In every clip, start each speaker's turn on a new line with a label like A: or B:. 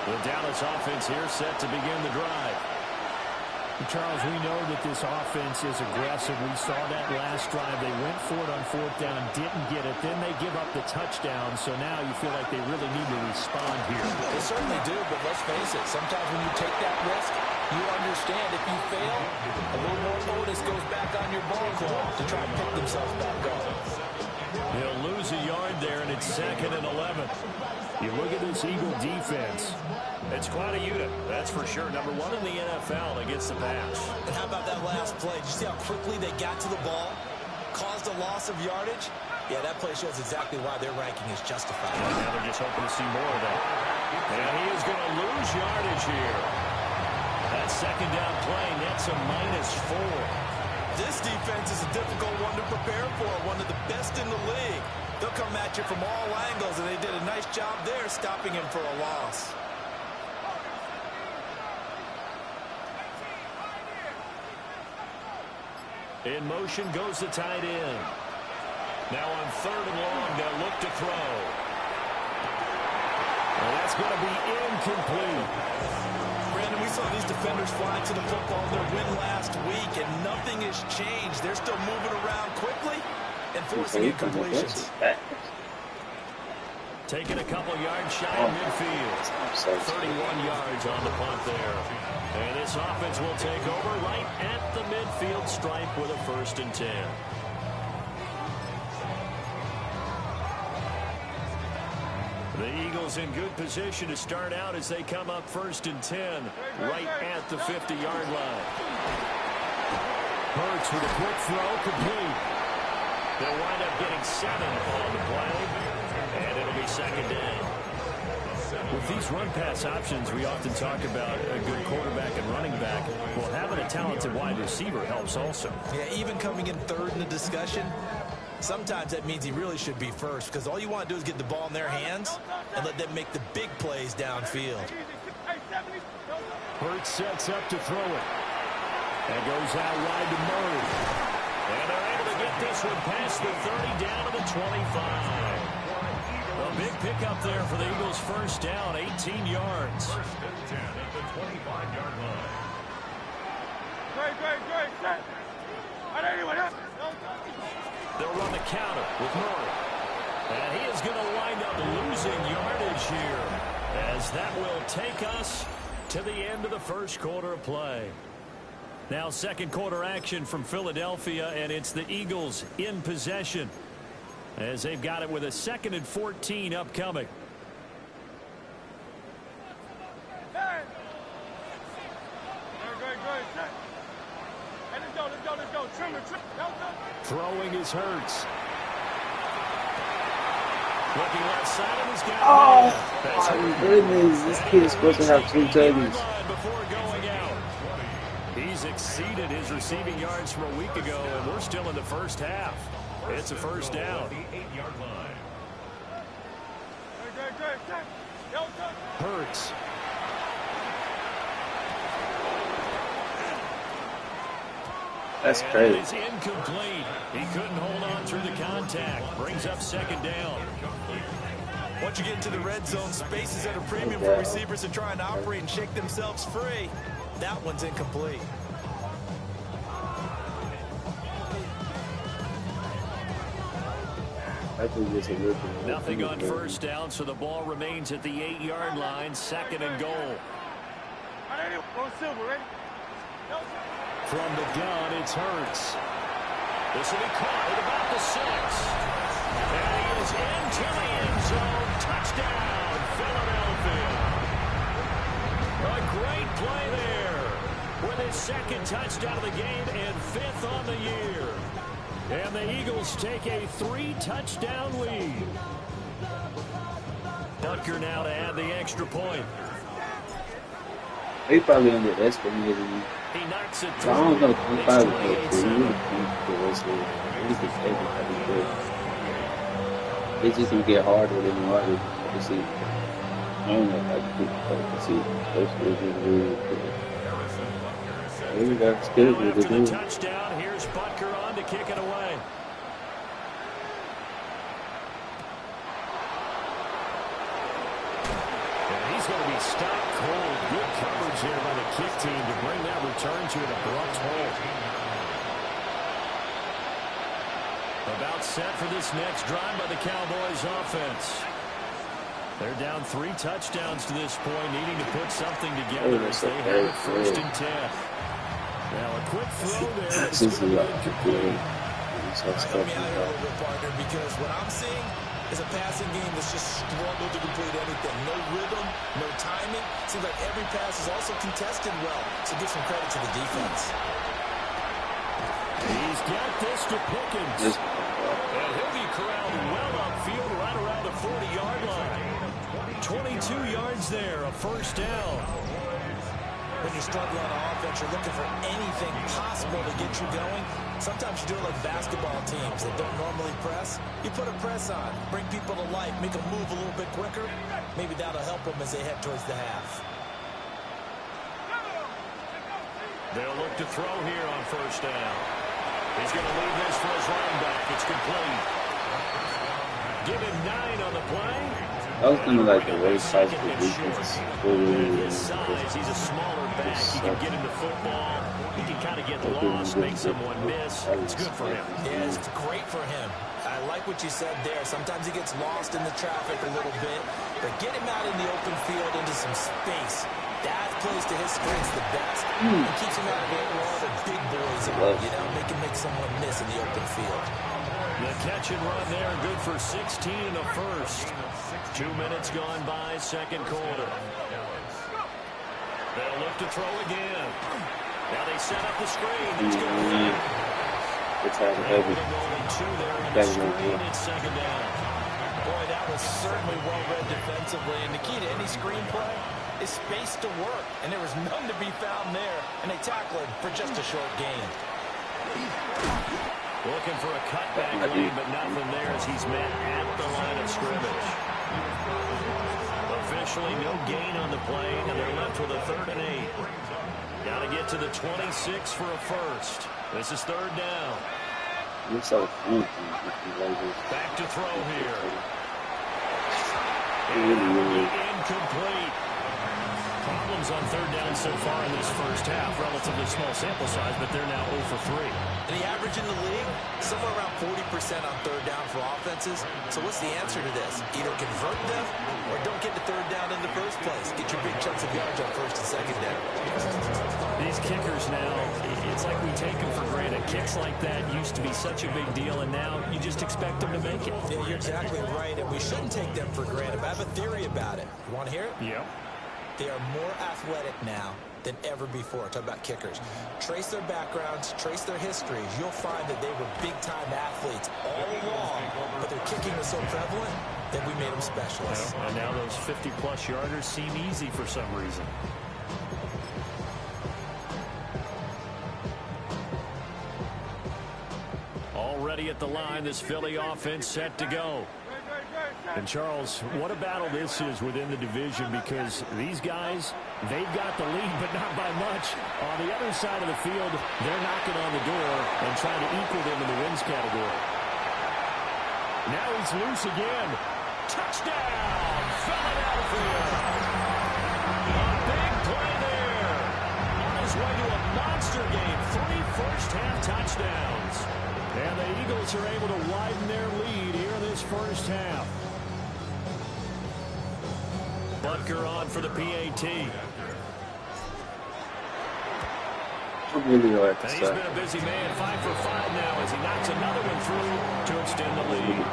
A: The Dallas offense here set to begin the drive.
B: Charles, we know that this offense is aggressive. We saw that last drive. They went for it on fourth down, didn't get it. Then they give up the touchdown. So now you feel like they really need to respond here.
C: They certainly do, but let's face it. Sometimes when you take that risk, you understand if you fail, a little more onus goes back on your ball club to try and pick themselves back up.
A: They'll lose a yard there, and it's 2nd and 11.
B: You look at this Eagle defense.
A: It's quite a unit, that's for sure. Number 1 in the NFL against the pass.
C: And how about that last play? Did you see how quickly they got to the ball? Caused a loss of yardage? Yeah, that play shows exactly why their ranking is justified.
A: Now they're just hoping to see more of that. And he is going to lose yardage here. That second down play nets a -4.
C: This defense is a difficult one to prepare for, one of the best in the league. They'll come at you from all angles, and they did a nice job there stopping him for a loss.
A: In motion goes the tight end. Now on 3rd and long, they'll look to throw. Well, that's going to be incomplete.
C: Brandon, we saw these defenders fly to the football in their win last week, and nothing has changed. They're still moving around quickly and forcing incompletions.
A: Taking a couple yards shy of midfield. 31 yards on the punt there. And this offense will take over right at the midfield stripe with a 1st and 10. The Eagles in good position to start out as they come up 1st and 10 right at the 50-yard line.
B: Hurts with a quick throw, complete.
A: They'll wind up getting 7 on the play, and it'll be 2nd down.
B: With these run-pass options, we often talk about a good quarterback and running back. Well, having a talented wide receiver helps also.
C: Yeah, even coming in 3rd in the discussion, sometimes that means he really should be first, because all you want to do is get the ball in their hands and let them make the big plays downfield.
B: Hurts sets up to throw it. And goes out wide to Murray.
A: And they're able to get this one past the 30 down to the 25. A big pickup there for the Eagles' 1st down, 18 yards. 1st and 10 at the 25-yard line. They'll run the counter with Murray. And he is going to wind up losing yardage here, as that will take us to the end of the 1st quarter of play. Now 2nd quarter action from Philadelphia, and it's the Eagles in possession, as they've got it with a 2nd and 14 upcoming.
B: Throwing is Hurts.
A: Looking left side of his guy.
D: Oh, my goodness. This kid is supposed to have 2 tutties.
A: He's exceeded his receiving yards from a week ago, and we're still in the 1st half. It's a 1st down.
B: Hurts.
D: That's crazy.
A: It's incomplete. He couldn't hold on through the contact. Brings up 2nd down.
C: Once you get into the red zone, space is at a premium for receivers to try and operate and shake themselves free. That one's incomplete.
A: Nothing on 1st down, so the ball remains at the 8-yard line, 2nd and goal.
B: From the gun, it's Hurts.
A: This will be caught at about the 6. And he is into the end zone. Touchdown, Philadelphia. A great play there with his 2nd touchdown of the game and 5th on the year. And the Eagles take a 3-touchdown lead. Butker now to add the extra point.
D: He probably underestimated me.
A: He knocks it
D: I
A: through.
D: don't know. He probably could. It's just gonna get harder and harder to see. I don't know how to see. Maybe that's good.
A: Now after the touchdown, here's Butker on to kick it away. And
B: he's going to be stopped cold. Good coverage there by the kick team to bring that return to an abrupt halt. About set for this next drive by the Cowboys offense. They're down 3 touchdowns to this point, needing to put something together as they have it 1st and 10. Now a quick throw there.
D: This is a lot to do.
C: Help me out here a little bit, partner, because what I'm seeing is a passing game that's just struggled to complete anything. No rhythm, no timing. Seems like every pass is also contested well, so give some credit to the defense.
B: He's got this to Pickens. And he'll be corralled well upfield right around the 40-yard line. 22 yards there, a 1st down.
C: When you're struggling on offense, you're looking for anything possible to get you going. Sometimes you do it like basketball teams that don't normally press. You put a press on, bring people to life, make them move a little bit quicker. Maybe that'll help them as they head towards the half.
B: They'll look to throw here on 1st down. He's going to leave this for his running back. It's complete. Give him 9 on the play.
D: That was kind of like the way size for defense.
B: His size, he's a smaller back. He can get into football. He can kind of get lost, make someone miss. It's good for him.
C: Yeah, it's great for him. I like what you said there. Sometimes he gets lost in the traffic a little bit, but get him out in the open field into some space. That plays to his strengths the best and keeps him out of it where all the big boys are, you know, make someone miss in the open field.
B: The catch and run there, good for 16 in the 1st. 2 minutes gone by, 2nd quarter. They'll look to throw again. Now they set up the screen. It's going to be.
D: It's heavy.
B: It's 2nd down.
C: Boy, that was certainly well-read defensively. And the key to any screenplay is space to work. And there was none to be found there. And they tackle it for just a short gain.
B: Looking for a cutback lead, but nothing there as he's met at the line of scrimmage. Officially no gain on the play, and they're left with a 3rd and 8. Got to get to the 26 for a 1st. This is 3rd down. Back to throw here. Incomplete. Problems on 3rd down so far in this 1st half. Relatively small sample size, but they're now 0 for 3.
C: And the average in the league, somewhere around 40% on 3rd down for offenses. So what's the answer to this? Either convert them or don't get to 3rd down in the first place. Get your big chunks of yards on 1st and 2nd down.
B: These kickers now, it's like we take them for granted. Kicks like that used to be such a big deal, and now you just expect them to make it.
C: Yeah, you're exactly right, and we shouldn't take them for granted. But I have a theory about it. You want to hear it?
B: Yep.
C: They are more athletic now than ever before. Talk about kickers. Trace their backgrounds, trace their histories. You'll find that they were big-time athletes all along, but their kicking was so prevalent that we made them specialists.
B: And now those 50-plus yarders seem easy for some reason. Already at the line, this Philly offense set to go. And, Charles, what a battle this is within the division, because these guys, they've got the lead, but not by much. On the other side of the field, they're knocking on the door and trying to equal them in the wins category. Now he's loose again. Touchdown, Philadelphia. A big play there. On his way to a monster game, 3 first-half touchdowns. And the Eagles are able to widen their lead here in this 1st half. Butker on for the PAT.
D: Really like
B: and he's been a busy man, 5 for 5 now as he knocks another one through to extend the lead.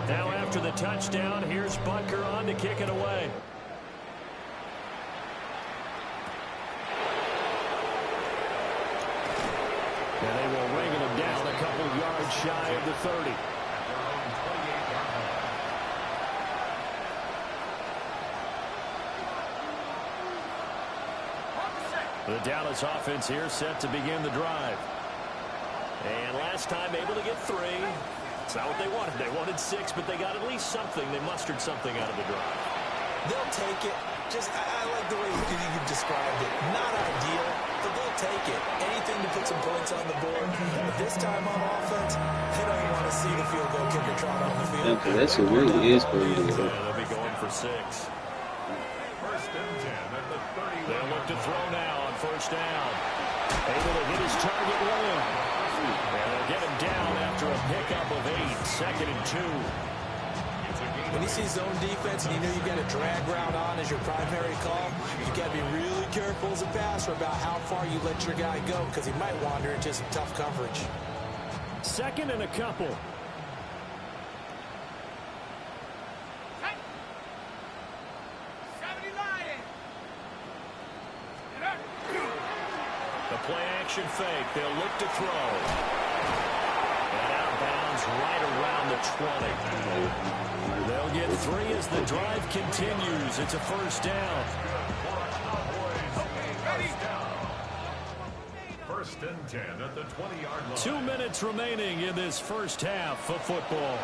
B: Now after the touchdown, here's Butker on to kick it away. And they will wrangle him down a couple of yards shy of the 30. The Dallas offense here set to begin the drive. And last time able to get 3.
A: It's not what they wanted. They wanted 6, but they got at least something. They mustered something out of the drive.
C: They'll take it. I like the way you've described it. Not ideal, but they'll take it. Anything to put some points on the board. But this time on offense, they don't even want to see the field goal kicker trot on the field.
D: Yeah, that shit really is crazy.
A: They'll be going for 6. First and 10 at the 30. They'll look to throw now on first down. Able to hit his target well. And they'll get him down after a pickup of 8. Second and 2.
C: When you see zone defense and you know you've got a drag route on as your primary call, you've got to be really careful as a passer about how far you let your guy go because he might wander into some tough coverage.
B: Second and a couple.
A: The play action fake. They'll look to throw. And out of bounds right around the 20. They'll get 3 as the drive continues. It's a first down. First and 10 at the 20-yard line. 2 minutes remaining in this first half of football.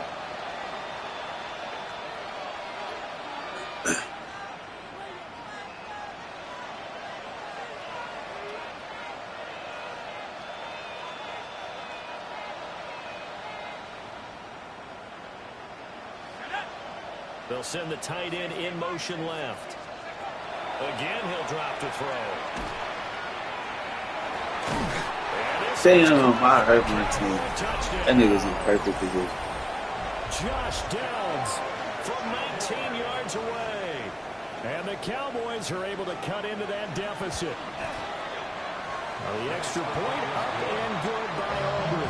A: They'll send the tight end in motion left. Again, he'll drop to throw.
D: Damn, I hurt my team. That nigga's in perfect position.
A: Josh Downs from 19 yards away. And the Cowboys are able to cut into that deficit. The extra point up and good by Aubrey.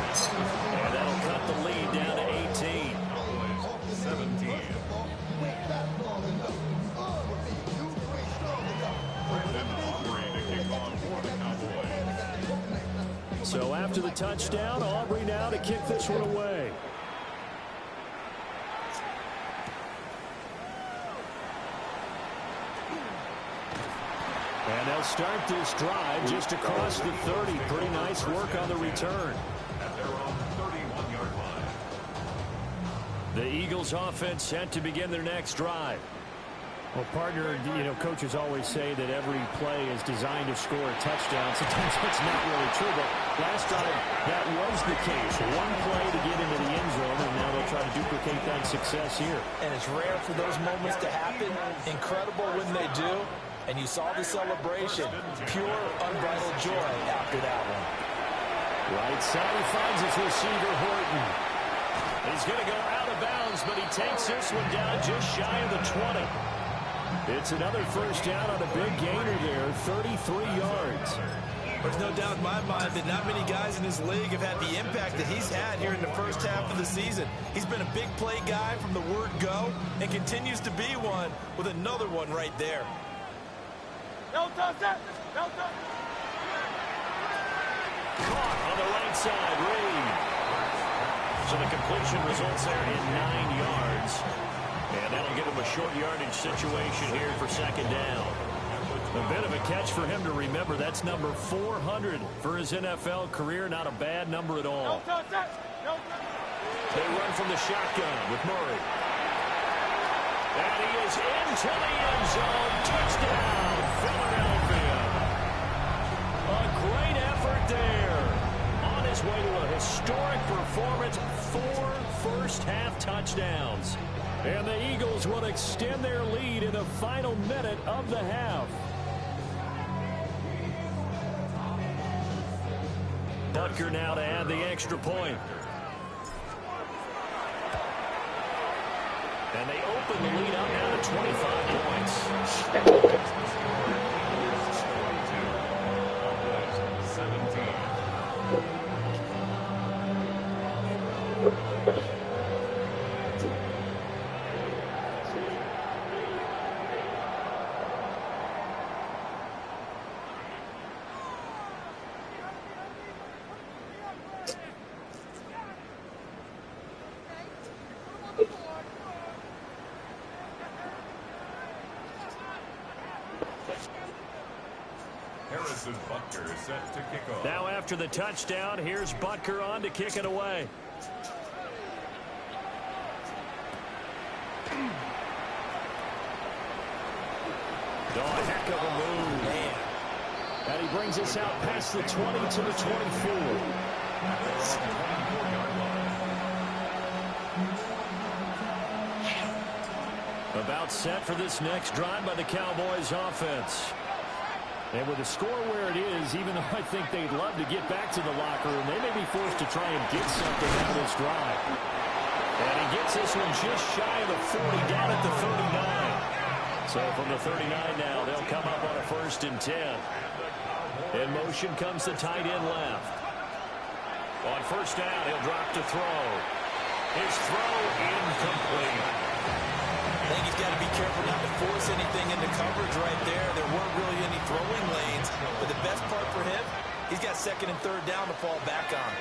A: And that'll cut the lead down to 18. 17. So after the touchdown, Aubrey now to kick this one away. And they'll start this drive just across the 30. Pretty nice work on the return. At their own 31-yard line. The Eagles offense set to begin their next drive.
B: Well, partner, coaches always say that every play is designed to score a touchdown. Sometimes that's not really true, but last time that was the case. One play to get into the end zone, and now they'll try to duplicate that success here.
C: And it's rare for those moments to happen. Incredible when they do. And you saw the celebration. Pure, unbridled joy after that one.
B: Right side, he finds his receiver, Horton.
A: He's going to go out of bounds, but he takes this one down just shy of the 20.
B: It's another first down on a big gainer there, 33 yards.
C: There's no doubt in my mind that not many guys in this league have had the impact that he's had here in the first half of the season. He's been a big play guy from the word go and continues to be one with another one right there.
A: Caught on the right side, Reed. So the completion results there in 9 yards. And that'll give him a short yardage situation here for second down. A bit of a catch for him to remember. That's number 400 for his NFL career. Not a bad number at all. They run from the shotgun with Murray. And he is into the end zone. Touchdown, Philadelphia. A great effort there. On his way to a historic performance, 4 first-half touchdowns. And the Eagles will extend their lead in the final minute of the half. Butker now to add the extra point. And they open the lead up now to 25 points. 17. Butker is set to kick off. Now after the touchdown, here's Butker on to kick it away. Oh, a heck of a move.
C: Man.
B: And he brings us out past the 20 to the 24.
A: About set for this next drive by the Cowboys offense.
B: And with the score where it is, even though I think they'd love to get back to the locker room, they may be forced to try and get something out of this drive.
A: And he gets this one just shy of the 40, down at the 39. So from the 39 now, they'll come up on a 1st and 10. In motion comes the tight end left. On 1st down, he'll drop to throw. His throw incomplete.
C: I think he's got to be careful not to force anything into coverage right there. There weren't really any throwing lanes. But the best part for him, he's got 2nd and 3rd down to fall back on.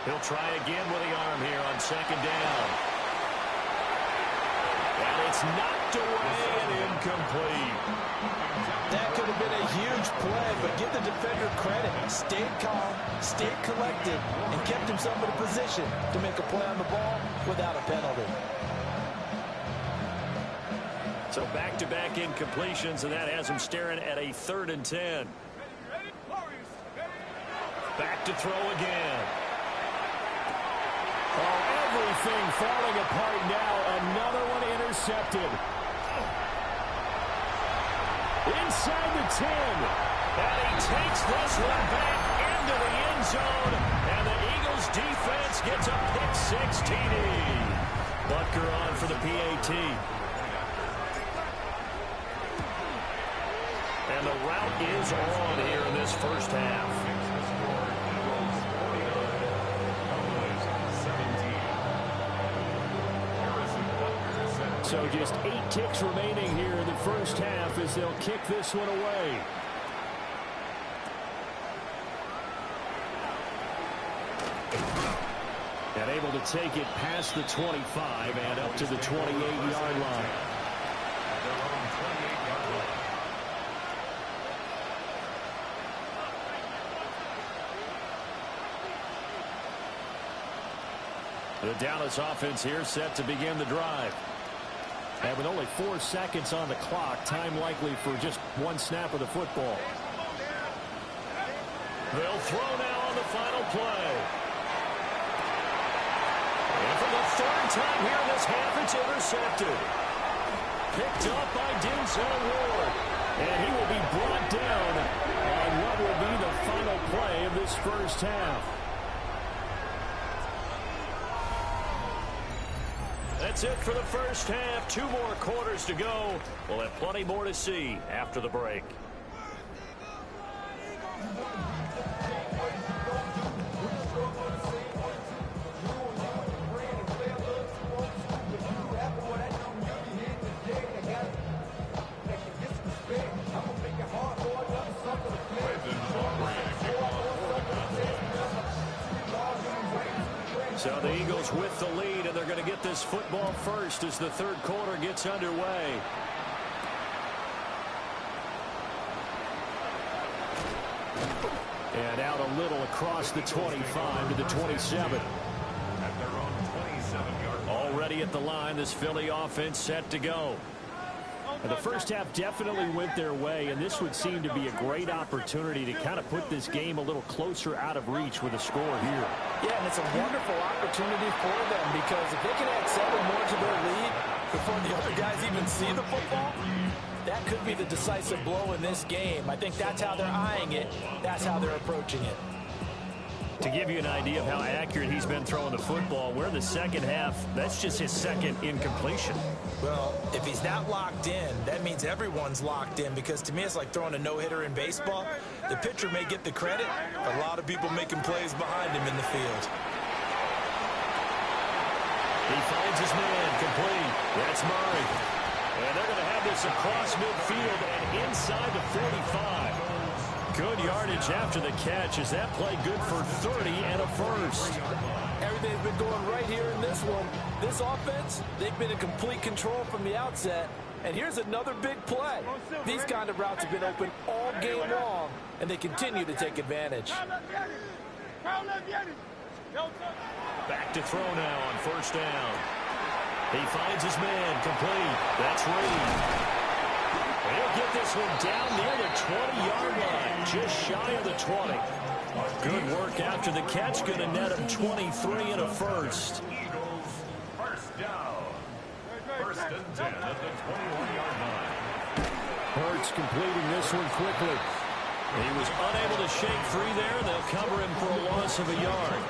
A: He'll try again with the arm here on 2nd down. And it's knocked away and incomplete.
C: That could have been a huge play, but give the defender credit. Stayed calm, stayed collected, and kept himself in a position to make a play on the ball without a penalty.
A: So back-to-back incompletions, and that has him staring at a 3rd and 10. Back to throw again.
B: Oh, everything falling apart now. Another one intercepted. Inside the 10.
A: And he takes this one back into the end zone. And the Eagles defense gets a pick-6 TD. Butker on for the PAT. And the route is on here in this 1st half.
B: So just 8 ticks remaining here in the 1st half as they'll kick this one away. And able to take it past the 25 and up to the 28-yard line.
A: The Dallas offense here set to begin the drive.
B: And with only 4 seconds on the clock, time likely for just 1 snap of the football.
A: They'll throw now on the final play. And for the 3rd time here in this half, it's intercepted. Picked up by Denzel Ward.
B: And he will be brought down on what will be the final play of this 1st half.
A: That's it for the 1st half. 2 more quarters to go. We'll have plenty more to see after the break. So the Eagles with the lead, and they're going to get this football first as the 3rd quarter gets underway.
B: And out a little across the 25 to the 27.
A: Already at the line, this Philly offense set to go.
B: And the 1st half definitely went their way, and this would seem to be a great opportunity to kind of put this game a little closer out of reach with a score here.
C: Yeah, and it's a wonderful opportunity for them because if they can add 7 more to their lead before the other guys even see the football, that could be the decisive blow in this game. I think that's how they're eyeing it. That's how they're approaching it.
A: To give you an idea of how accurate he's been throwing the football, we're in the 2nd half. That's just his 2nd incompletion.
C: Well, if he's not locked in, that means everyone's locked in because to me it's like throwing a no-hitter in baseball. The pitcher may get the credit, but a lot of people making plays behind him in the field.
A: He finds his man complete. That's Murray. And they're going to have this across midfield and inside the 45. Good yardage after the catch. Is that play good for 30 and a 1st?
C: Everything's been going right here in this one. This offense, they've been in complete control from the outset. And here's another big play. These kind of routes have been open all game long, and they continue to take advantage.
A: Back to throw now on first down. He finds his man, complete. That's Reed. He'll get this one down near the 20-yard line, just shy of the 20. Good work after the catch, going to net him 23 and a first.
E: Eagles, first down. First and 10 at the 21-yard line.
B: Hurts completing this one quickly.
A: He was unable to shake free there, and they'll cover him for a loss of a yard.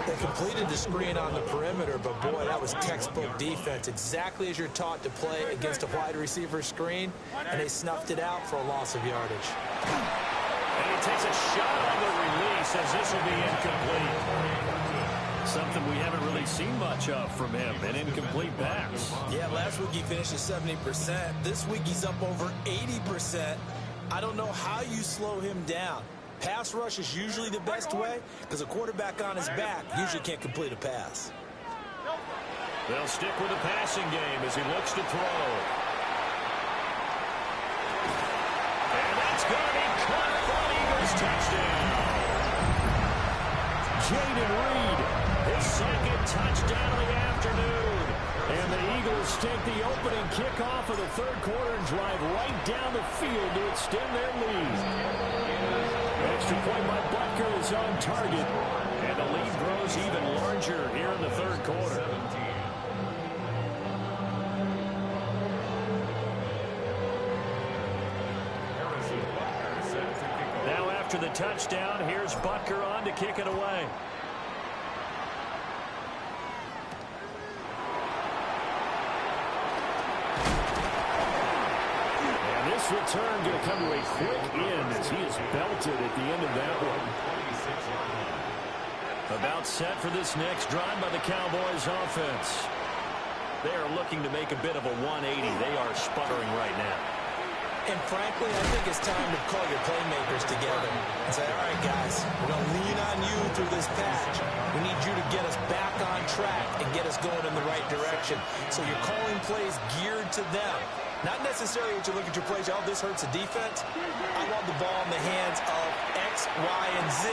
C: They completed the screen on the perimeter, but boy, that was textbook defense. Exactly as you're taught to play against a wide receiver screen, and they snuffed it out for a loss of yardage.
A: And he takes a shot on the release as this will be incomplete. Something we haven't really seen much of from him, an incomplete pass.
C: Yeah, last week he finished at 70%. This week he's up over 80%. I don't know how you slow him down. Pass rush is usually the best way because a quarterback on his back usually can't complete a pass.
A: They'll stick with the passing game as he looks to throw. And that's going to be caught for an Eagles touchdown. Jaden Reed, his second touchdown of the afternoon. And the Eagles take the opening kickoff of the third quarter and drive right down the field to extend their lead. Extra point by Butker is on target. And the lead grows even larger here in the third quarter. Now after the touchdown, here's Butker on to kick it away. This return going to come to a quick end as he is belted at the end of that one. About set for this next drive by the Cowboys offense. They are looking to make a bit of a 180. They are sputtering right now.
C: And frankly, I think it's time to call your playmakers together and say, all right, guys, we're going to lean on you through this patch. We need you to get us back on track and get us going in the right direction. So you're calling plays geared to them. Not necessarily what you look at your plays, oh, this hurts the defense. I want the ball in the hands of X, Y, and Z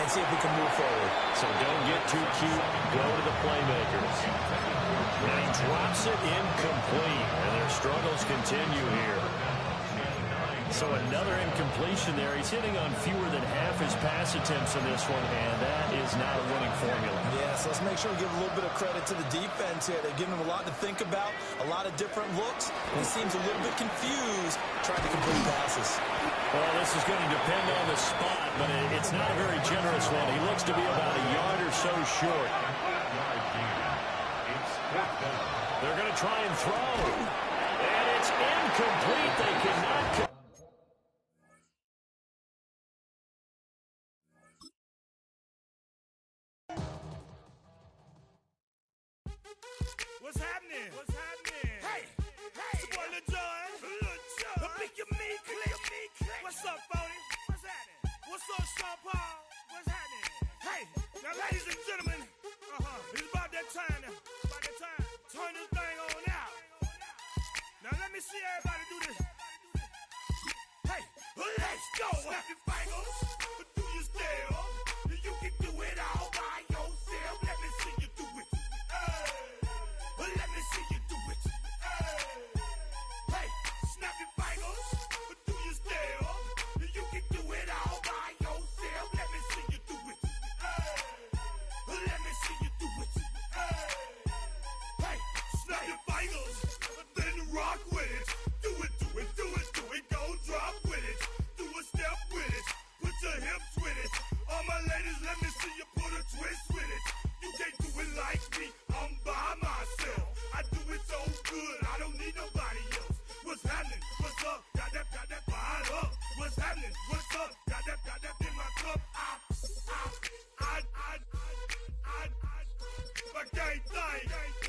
C: and see if we can move forward.
A: So don't get too cute. Go to the playmakers. And he drops it incomplete, and their struggles continue here. So another incompletion there. He's hitting on fewer than half his pass attempts in this one, and that is not a winning formula.
C: Yes, let's make sure we give a little bit of credit to the defense here. They've given him a lot to think about, a lot of different looks, and he seems a little bit confused trying to complete passes.
A: Well, this is going to depend on the spot, but it's not a very generous one. He looks to be about a yard or so short. They're going to try and throw, and it's incomplete. They cannot.
F: What's happening? What's happening? Hey, hey, it's your boy Lil Jon. Lil Jon. Pick your me, click. What's up, Phony? What's happening? What's up, Sean Paul? What's happening? Hey, now, ladies and gentlemen, it's about that time now. About that time. Turn this thing on out. Now, let me see everybody do this. Hey, let's go. Snap your fingers, do your step. You can do it all by yourself. Let me see you do it. Let me see you do it. Hey, snap your fingers, do your step. You can do it all by yourself. Let me see you do it. Let me see you do it. Hey, snap your fingers, then rock with it. Do it, do it, do it, do it. Go drop with it. Do a step with it. Put your hips with it. All my ladies, let me see you put a twist with it. You can't do it like me. I'm by myself. I do it so good, I don't need nobody else. What's happening? What's up? Got that fired up. What's happening? What's up? Got that in my cup. I can't think.